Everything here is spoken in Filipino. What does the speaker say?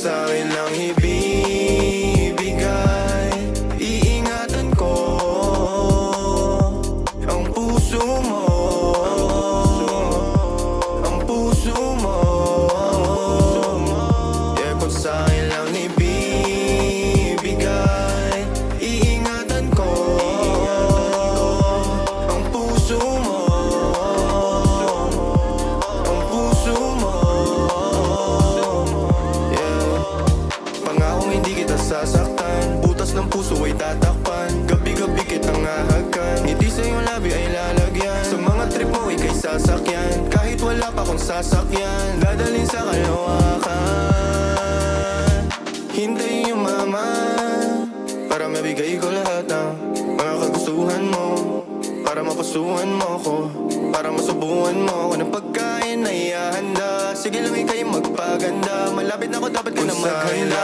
sa'kin lang ibibigay, iingatan ko ang puso mo, ang puso mo. Yeah, kung sa'kin lang ibibigay, iingatan ko ang puso mo, ang puso mo. Yeah, pangakong hindi kita sasaktan, butas ng puso ay tatakpan, gabi-gabi kitang hahagan, ngiti sa iyong labi ay lalagyan, sa mga trip mo ika'y sasakyan, kahit wala pa kong sasakyan, dadalhin sa kalawakan. Hintayin yung mama para mabigay ko lahat ng mga kagustuhan mo, para mapasuhan mo ko, para masubuhan mo ko ng pagkain na ihahanda. Sige lang ika'y magpaganda, malapit na ako, dapat ka na maghanda.